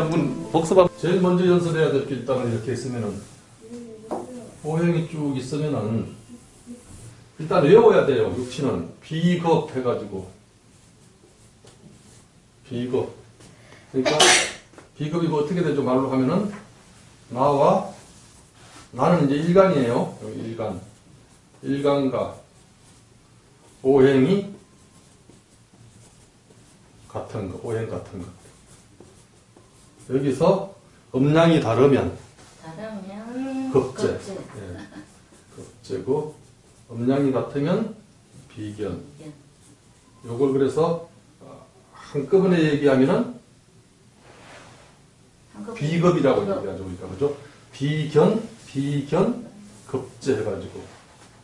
한번 복습하고. 제일 먼저 연습해야 될 게 일단은 이렇게 있으면은 오행이 쭉 있으면은 일단 외워야 돼요. 육치는 비겁 해가지고 비겁. 그러니까 비겁이 어떻게 되죠? 말로 하면은 나는 이제 일간이에요. 여기 일간과 오행이 같은 거, 오행 같은 거. 여기서 음양이 다르면 급제. 예. 급제고 음양이 같으면 비견. 요걸 그래서 한꺼번에 얘기하면은 비겁이라고 얘기하죠, 우리가. 그죠? 비견, 급제 해가지고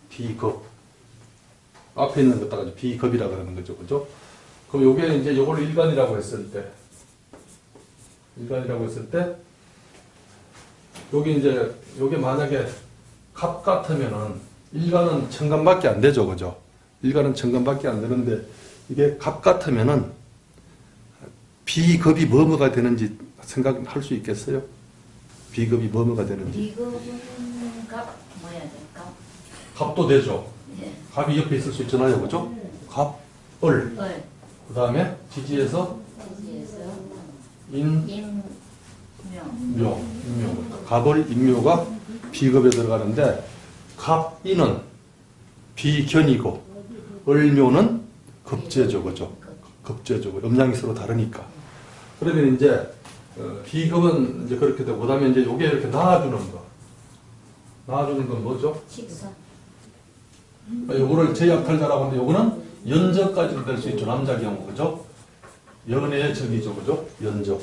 비겁. 앞에 있는 것다가 비겁이라고 하는 거죠, 그죠? 그럼 요게 이제 요걸 일간이라고 했을 때, 요게 만약에 갑 같으면은 일간은 천간밖에 안 되죠, 그죠? 일간은 천간밖에 안 되는데 이게 갑 같으면은 비겁이 뭐뭐가 되는지 생각할 수 있겠어요? 비겁이 뭐뭐가 되는지. 비겁은 갑 뭐야 돼? 갑도 되죠. 네. 갑이 옆에 있을 수 있잖아요, 그죠? 갑, 을. 그 다음에 지지에서 인묘. 갑을 인묘가 비겁에 들어가는데 갑인은 비견이고 을묘는 급제죠, 그죠? 급제죠. 음양이 서로 다르니까. 그러면 이제 비겁은 이제 그렇게 되고, 그다음에 이제 요게 이렇게 나와주는 거. 나와주는 건 뭐죠? 식사. 요거를 제약탈자라고 하는데 요거는 연적까지도 될 수 있죠. 남자 경우, 그죠? 연애의 적이죠, 그죠? 연적.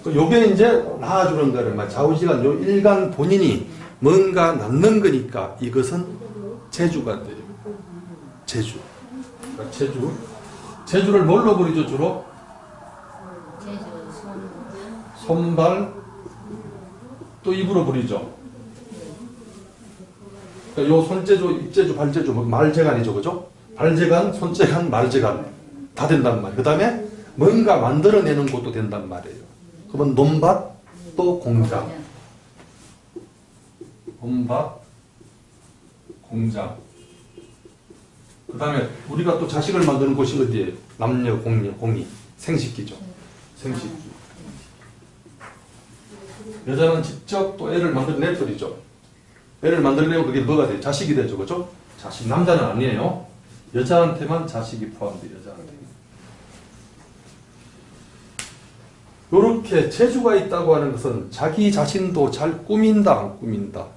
요게 이제 나와주는 거를 좌우지간 요 일간 본인이 뭔가 낳는 거니까 이것은 재주가 돼요. 재주. 그러니까 재주를 뭘로 부리죠, 주로? 손발, 또 입으로 부리죠. 그러니까 요 손재주, 입재주, 발재주, 말재간이죠, 그죠? 발재간, 손재간, 말재간 다 된단 말이에요. 그 다음에 뭔가 만들어내는 것도 된단 말이에요. 그러면 논밭, 또 공장. 논밭, 공장. 그 다음에 우리가 또 자식을 만드는 곳이 어디예요? 남녀, 공이, 생식기죠. 생식기. 여자는 직접 또 애를 만들어내버리죠. 애를 만들어내면 그게 뭐가 돼요? 자식이 되죠, 그죠? 자식, 남자는 아니에요. 여자한테만 자식이 포함돼요, 여자한테. 요렇게 재주가 있다고 하는 것은 자기 자신도 잘 꾸민다, 안 꾸민다?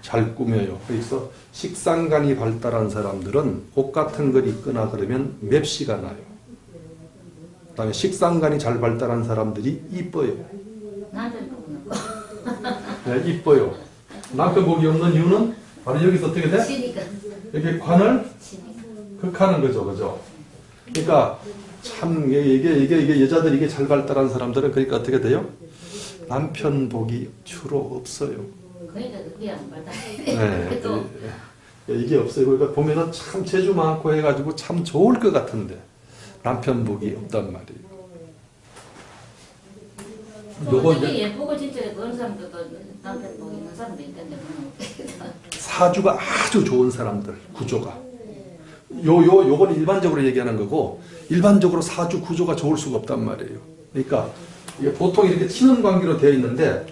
잘 꾸며요. 그래서 식상관이 발달한 사람들은 옷 같은 걸 입거나 그러면 맵시가 나요. 그 다음에 식상관이 잘 발달한 사람들이 이뻐요. 네, 이뻐요. 남편 복이 없는 이유는 바로 여기서 어떻게 돼? 이렇게 관을 극하는 거죠, 그죠? 그러니까 참 이게 여자들이 이게 잘 발달한 사람들은 그러니까 어떻게 돼요? 남편 복이 주로 없어요. 그러니까 그게 안 발달. 네, 이게 없어요. 그러니까 보면은 참 재주 많고 해가지고 참 좋을 것 같은데 남편 복이 없단 말이에요. 요거 이제 예쁘고 진짜 그런 사람들도 남편 복 있는 사람도 있던데 사주가 아주 좋은 사람들 구조가 요건 일반적으로 얘기하는 거고 일반적으로 사주 구조가 좋을 수가 없단 말이에요. 그러니까 이게 보통 이렇게 치는 관계로 되어 있는데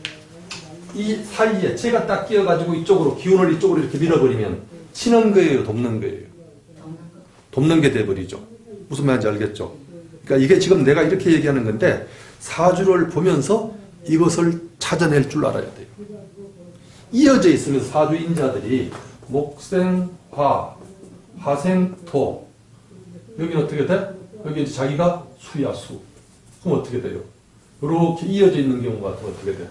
이 사이에 제가 딱 끼어가지고 이쪽으로 기운을 이쪽으로 이렇게 밀어버리면 치는 거예요, 돕는 거예요? 돕는 게 돼버리죠. 무슨 말인지 알겠죠? 그러니까 이게 지금 내가 이렇게 얘기하는 건데 사주를 보면서 이것을 찾아낼 줄 알아야 돼요. 이어져 있으면서 사주인자들이 목생화, 화생토 여기는 어떻게 돼? 여기 이제 자기가 수야 수. 그럼 어떻게 돼요? 이렇게 이어져 있는 경우가 어떻게 돼?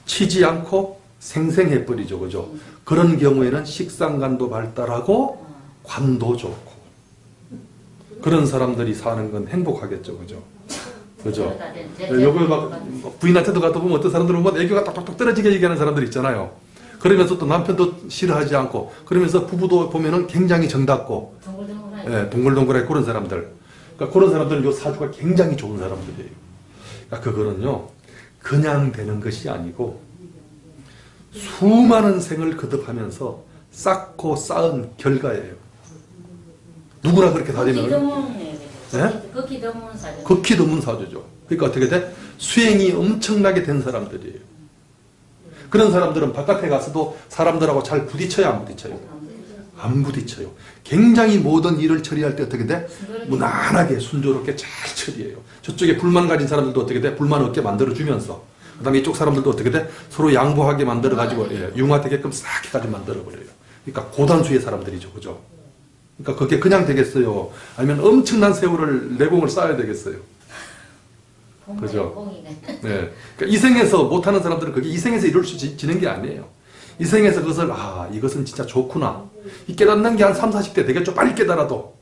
치지 않고 생생해버리죠, 그죠? 그런 경우에는 식상관도 발달하고 관도 좋고 그런 사람들이 사는 건 행복하겠죠, 그죠? 그죠? 요걸 막 부인한테도 가다 보면 어떤 사람들은 뭐 애교가 똑똑똑 떨어지게 얘기하는 사람들 있잖아요. 그러면서 또 남편도 싫어하지 않고 그러면서 부부도 보면은 굉장히 정답고 동글동글하고 그런 사람들. 그러니까 그런 사람들은 요 사주가 굉장히 좋은 사람들이에요. 그러니까 그거는요, 그냥 되는 것이 아니고 수많은 생을 거듭하면서 쌓고 쌓은 결과예요. 누구나 그렇게 다 되면 극히 드문 사주. 극히 드문 사주죠. 그러니까 어떻게 돼? 수행이 엄청나게 된 사람들이에요. 그런 사람들은 바깥에 가서도 사람들하고 잘 부딪혀야 안 부딪혀요? 안 부딪혀요. 굉장히 모든 일을 처리할 때 어떻게 돼? 무난하게 순조롭게 잘 처리해요. 저쪽에 불만 가진 사람들도 어떻게 돼? 불만 없게 만들어주면서 그 다음에 이쪽 사람들도 어떻게 돼? 서로 양보하게 만들어가지고 융화되게끔 싹 해가지고 만들어버려요. 그러니까 고단수의 사람들이죠. 그죠? 그러니까 그게 그냥 되겠어요? 아니면 엄청난 세월을 내공을 쌓아야 되겠어요? 그죠? 네. 그러니까 이생에서 못하는 사람들은 그게 이생에서 이룰 수 있는 게 아니에요. 이생에서 그것을 이것은 진짜 좋구나. 이 깨닫는 게 한 3, 40대 되겠죠. 빨리 깨달아도.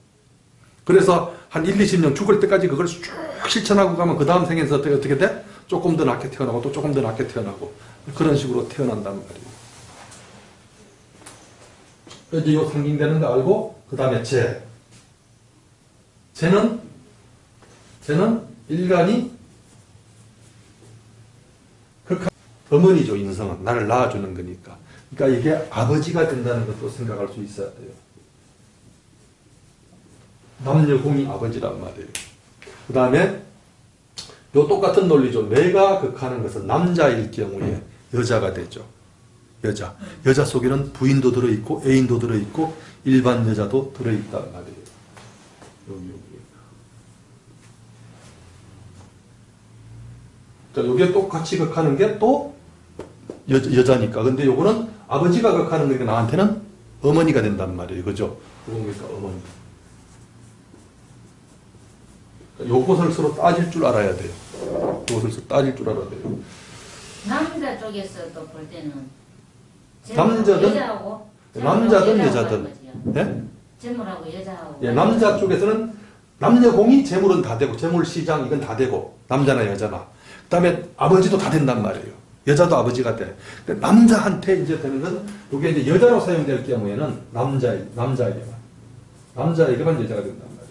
그래서 한 1, 20년 죽을 때까지 그걸 쭉 실천하고 가면 그 다음 생에서 어떻게 돼? 조금 더 낫게 태어나고 또 조금 더 낫게 태어나고 그런 식으로 태어난단 말이에요. 이제 요 상징되는 거 알고 그 다음에 쟤는 일간이 극한 어머니죠. 인성은 나를 낳아주는 거니까. 그러니까 이게 아버지가 된다는 것도 생각할 수 있어야 돼요. 남녀공이 아버지란 말이에요. 그 다음에 요 똑같은 논리죠. 내가 극하는 것은 남자일 경우에 여자가 되죠. 여자 속에는 부인도 들어있고 애인도 들어있고 일반 여자도 들어있단 말이에요. 여기. 자, 요게 똑같이 극하는 게 또 여자니까. 근데 요거는 아버지가 극하는 거니까 나한테는 어머니가 된단 말이에요. 그죠? 그러니까 어머니. 요것을 서로 따질 줄 알아야 돼요. 요것을 서로 따질 줄 알아야 돼요. 남자 쪽에서도 볼 때는 남자든 여자든. 네? 재물하고 여자하고. 예, 남자 쪽에서는 남녀공이 재물은 다 되고 재물시장 이건 다 되고 남자나 여자나. 그 다음에 아버지도 다 된단 말이에요. 여자도 아버지가 돼. 남자한테 이제 되는 건 이게 이제 여자로 사용될 경우에는 남자에게만 여자가 된단 말이에요.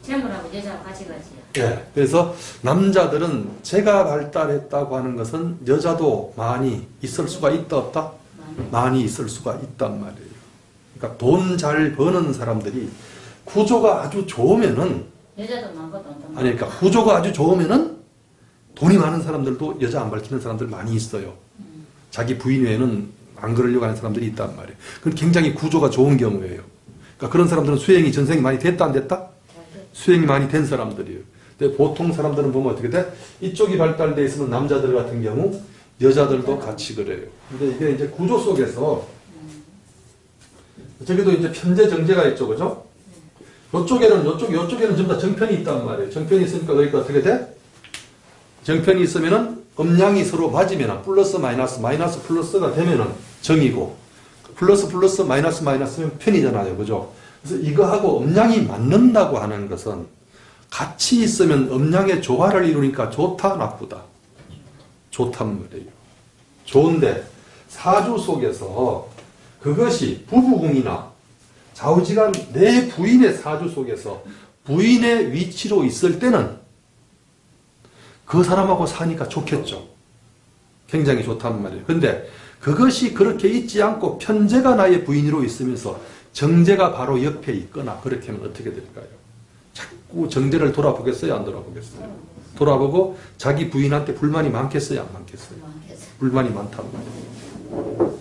재물하고 여자하고 같이 가지요. 예. 그래서 남자들은 제가 발달했다고 하는 것은 여자도 많이 있을 수가 있다 없다? 많이 있을 수가 있단 말이에요. 그러니까 돈 잘 버는 사람들이 구조가 아주 좋으면은 여자도 많고 돈도 많고. 아니 그러니까 구조가 아주 좋으면은 돈이 많은 사람들도 여자 안 밝히는 사람들 많이 있어요. 자기 부인 외에는 안 그러려고 하는 사람들이 있단 말이에요. 그건 굉장히 구조가 좋은 경우예요. 그러니까 그런 사람들은 수행이 전생이 많이 됐다 안 됐다? 수행이 많이 된 사람들이에요. 근데 보통 사람들은 보면 어떻게 돼? 이쪽이 발달돼 있으면 남자들 같은 경우 여자들도 같이 그래요. 근데 이게 이제 구조 속에서 저기도 이제 편재 정제가 있죠, 그죠? 요쪽에는 전부 다 정편이 있단 말이에요. 정편이 있으니까 그러니까 어떻게 돼? 정편이 있으면은 음양이 서로 맞으면 플러스 마이너스 플러스가 되면은 정이고 플러스 마이너스면 편이잖아요. 그죠? 그래서 이거하고 음양이 맞는다고 하는 것은 같이 있으면 음양의 조화를 이루니까 좋다 나쁘다. 좋단 말이에요. 좋은데 사주 속에서 그것이 부부궁이나 좌우지간 내 부인의 사주 속에서 부인의 위치로 있을 때는 그 사람하고 사니까 좋겠죠. 굉장히 좋단 말이에요. 근데 그것이 그렇게 있지 않고 편재가 나의 부인으로 있으면서 정재가 바로 옆에 있거나 그렇게 하면 어떻게 될까요? 자꾸 정재를 돌아보겠어요? 안 돌아보겠어요? 돌아보고 자기 부인한테 불만이 많겠어요? 안 많겠어요? 불만이 많단 말이에요.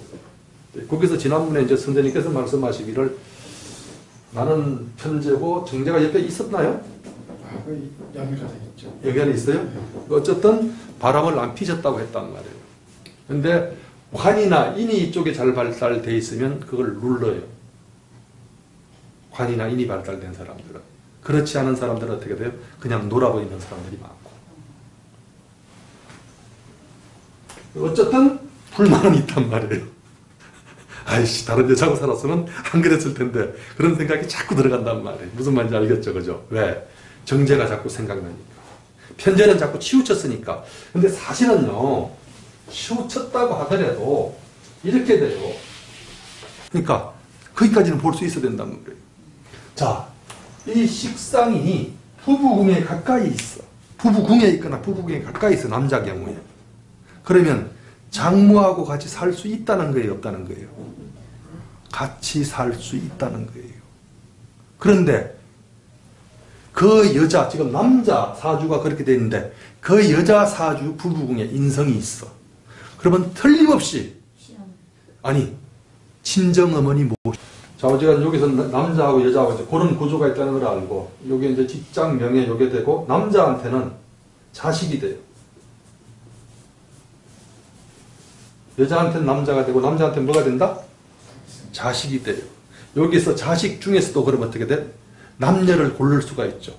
거기서 지난번에 이제 선생님께서 말씀하시기를 나는 편재고 정재가 옆에 있었나요? 연결이 있죠. 연결이 있어요? 어쨌든 바람을 안 피셨다고 했단 말이에요. 근데 관이나 인이 이쪽에 잘 발달되어 있으면 그걸 눌러요. 관이나 인이 발달된 사람들은. 그렇지 않은 사람들은 어떻게 돼요? 그냥 놀아버리는 사람들이 많고. 어쨌든 불만은 있단 말이에요. 아이씨 다른 여자하고 살았으면 안 그랬을 텐데 그런 생각이 자꾸 들어간단 말이에요. 무슨 말인지 알겠죠? 그죠? 왜? 정제가 자꾸 생각나니까. 편제는 자꾸 치우쳤으니까. 근데 사실은요, 치우쳤다고 하더라도 이렇게 돼요. 그러니까 거기까지는 볼 수 있어야 된단 말이에요. 자, 이 식상이 부부궁에 가까이 있어. 부부궁에 있거나 부부궁에 가까이 있어, 남자 경우에. 그러면 장모하고 같이 살 수 있다는 거예요, 없다는 거예요? 같이 살 수 있다는 거예요. 그런데 그 여자, 지금 남자 사주가 그렇게 되어 있는데 그 여자 사주 부부궁에 인성이 있어. 그러면 틀림없이 아니 친정어머니 자, 어제가 여기서 남자하고 여자하고 이제 그런 구조가 있다는 걸 알고 여기 이제 직장 명예 요게 되고 남자한테는 자식이 돼요. 여자한테는 남자가 되고 남자한테는 뭐가 된다? 자식이 돼요. 여기서 자식 중에서도 그럼 어떻게 돼? 남녀를 고를 수가 있죠.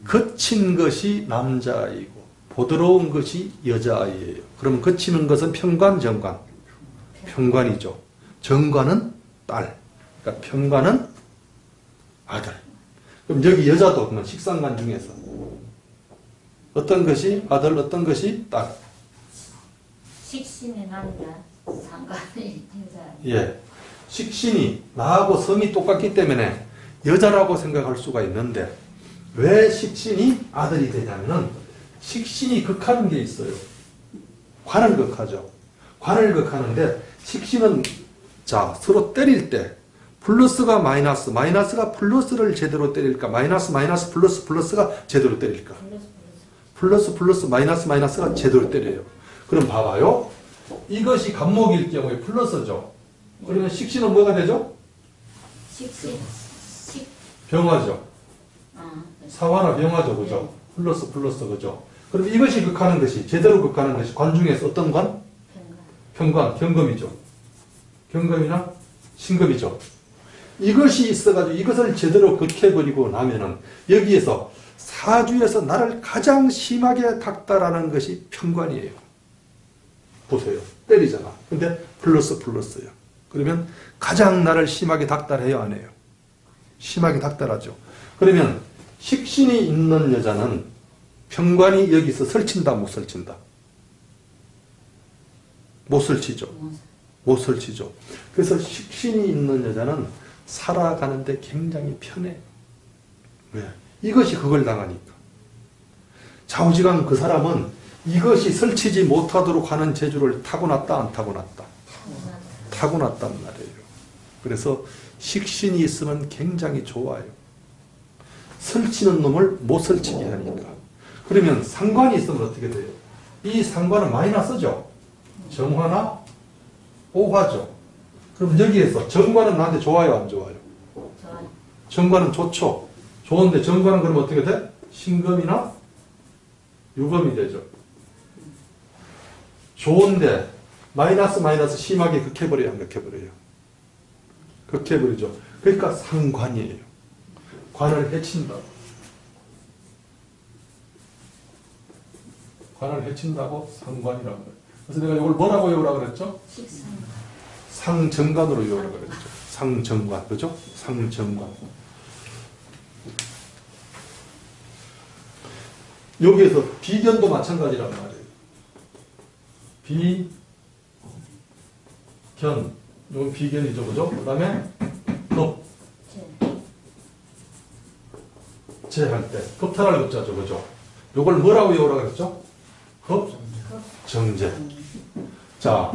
거친 것이 남자아이고 부드러운 것이 여자아이예요. 그럼 거치는 것은 평관, 정관? 평관이죠. 정관은 딸. 그러니까 평관은 아들. 그럼 여기 여자도 그러면 식상관 중에서 어떤 것이 아들, 어떤 것이 딸? 식신의 남자, 상관의 여자. 예. 식신이 나하고 성이 똑같기 때문에 여자라고 생각할 수가 있는데 왜 식신이 아들이 되냐면은 식신이 극하는 게 있어요. 관을 극하죠. 관을 극하는데 식신은 자 서로 때릴 때 플러스가 마이너스, 마이너스가 플러스를 제대로 때릴까? 마이너스, 마이너스, 플러스, 플러스가 제대로 때릴까? 플러스, 플러스, 마이너스, 마이너스가 제대로 때려요. 그럼 봐봐요. 이것이 간목일 경우에 플러스죠. 그러면 식신은 뭐가 되죠? 식신, 병화죠. 아, 사화나 병화죠. 그죠? 플러스, 플러스, 그죠? 그럼 이것이 극하는 것이, 제대로 극하는 것이 관 중에서 어떤 관? 평관, 경금이죠. 경금이나 신금이죠. 이것이 있어가지고 이것을 제대로 극해버리고 나면은 여기에서 사주에서 나를 가장 심하게 닥달하는 것이 평관이에요. 보세요. 때리잖아. 근데 플러스 플러스예요. 그러면 가장 나를 심하게 닥달해요, 안 해요? 심하게 닥달하죠. 그러면 식신이 있는 여자는 평관이 여기서 설친다, 못 설친다? 못 설치죠. 못 설치죠. 그래서 식신이 있는 여자는 살아가는데 굉장히 편해. 왜? 이것이 그걸 당하니까. 좌우지간 그 사람은 이것이 설치지 못하도록 하는 재주를 타고났다, 안 타고났다? 타고났단 말이에요. 그래서 식신이 있으면 굉장히 좋아요. 설치는 놈을 못 설치게 하니까. 그러면 상관이 있으면 어떻게 돼요? 이 상관은 마이너스죠. 정화나 오화죠. 그럼 여기에서 정관은 나한테 좋아요, 안 좋아요? 정관은 좋죠. 좋은데 정관은 그럼 어떻게 돼? 신금이나 유금이 되죠. 좋은데 마이너스 마이너스 심하게 극해버려요, 안 극해버려요? 극해버리죠. 그러니까 상관이에요. 관을 해친다고. 관을 해친다고 상관이라고 해요. 그래서 내가 이걸 뭐라고 외우라 그랬죠? 상정관으로 외우라 그랬죠. 상정관, 그죠? 상정관. 여기에서 비견도 마찬가지란 말이에요. 비견, 이건 비견이죠, 그죠? 그 다음에 급, 제할 때 급탈할 급자죠, 그죠? 이걸 뭐라고 외우라 그랬죠? 급, 정제. 자,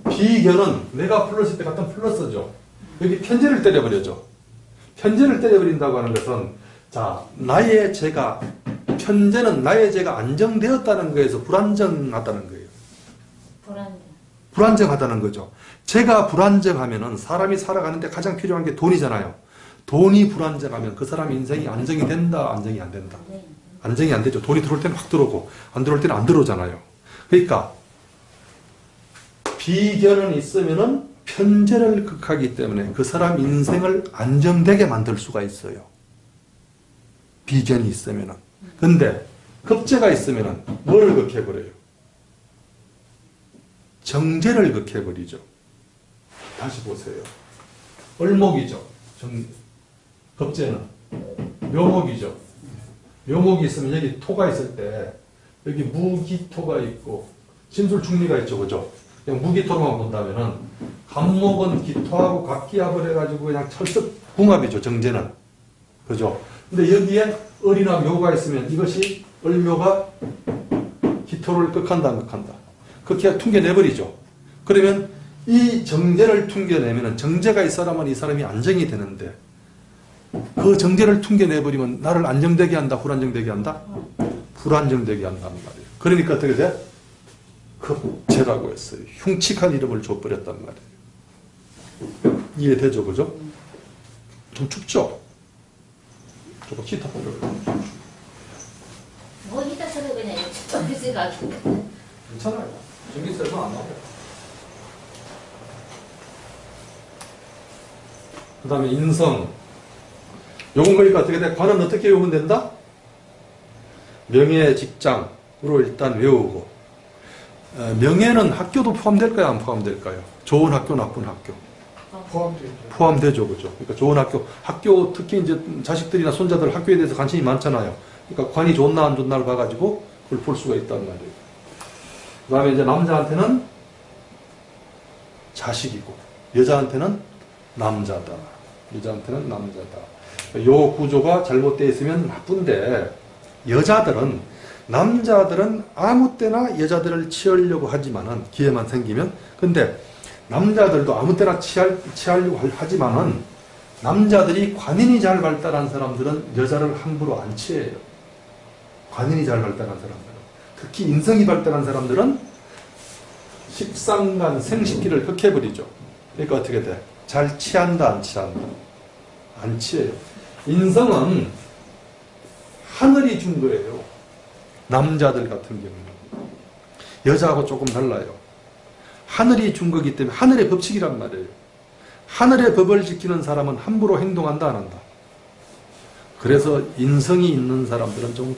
비견은 내가 플러스 때 같은 플러스죠. 여기 편제를 때려버려죠. 편제를 때려버린다고 하는 것은 자, 나의 제가 편제는 나의 제가 안정되었다는 거에서 불안정하다는 거예요. 불안정하다는 거죠. 제가 불안정하면은 사람이 살아가는데 가장 필요한 게 돈이잖아요. 돈이 불안정하면 그 사람 인생이 안정이 된다, 안정이 안 된다. 안정이 안 되죠. 돈이 들어올 때는 확 들어오고 안 들어올 때는 안 들어오잖아요. 그러니까 비견은 있으면은 편제를 극하기 때문에 그 사람 인생을 안정되게 만들 수가 있어요. 비견이 있으면은. 근데 급제가 있으면은 뭐를 극해버려요? 정제를 극해버리죠. 다시 보세요. 을목이죠. 급제는. 묘목이죠. 묘목이 있으면 여기 토가 있을 때 여기 무기토가 있고 진술충리가 있죠. 그죠? 그냥 무기토로만 본다면은 간목은 기토하고 갑기합을 해가지고 그냥 철석궁합이죠. 정제는. 그죠? 근데 여기에 을이나 묘가 있으면 이것이 을묘가 기토를 극한다 안 극한다. 그렇게 퉁겨내버리죠. 그러면 이 정제를 퉁겨내면 정제가 있어야만 이 사람이 안정이 되는데 그 정제를 퉁겨내버리면 나를 안정되게 한다 불안정되게 한다? 불안정되게 한단 말이에요. 그러니까 어떻게 돼? 급제라고 했어요. 흉측한 이름을 줘버렸단 말이에요. 이해되죠? 그죠? 좀 춥죠? 저거 기타 보려고. 뭐 이따 서로 그냥 전기세가 괜찮아요. 전기세 얼마 안 나와요. 그 다음에 인성. 요건 그러니까 어떻게 돼? 관은 어떻게 외우면 된다? 명예, 직장으로 일단 외우고 명예는 학교도 포함될까요? 안 포함될까요? 좋은 학교, 나쁜 학교. 포함되죠. 포함되죠. 그죠? 그러니까 좋은 학교 특히 이제 자식들이나 손자들 학교에 대해서 관심이 많잖아요. 그러니까 관이 좋나 안 좋나를 봐가지고 그걸 볼 수가 있단 말이에요. 그 다음에 이제 남자한테는 자식이고, 여자한테는 남자다. 여자한테는 남자다. 요 구조가 잘못되어 있으면 나쁜데, 남자들은 아무 때나 여자들을 취하려고 하지만은, 기회만 생기면, 근데 남자들도 아무 때나 취하려고 하지만은, 남자들이 관인이 잘 발달한 사람들은 여자를 함부로 안 취해요. 관인이 잘 발달한 사람들은. 특히 인성이 발달한 사람들은 식상간 생식기를 흑해버리죠. 그러니까 어떻게 돼? 잘 취한다, 안 취한다? 안 취해요. 인성은 하늘이 준 거예요. 남자들 같은 경우는. 여자하고 조금 달라요. 하늘이 준 거기 때문에 하늘의 법칙이란 말이에요. 하늘의 법을 지키는 사람은 함부로 행동한다, 안 한다? 그래서 인성이 있는 사람들은 좀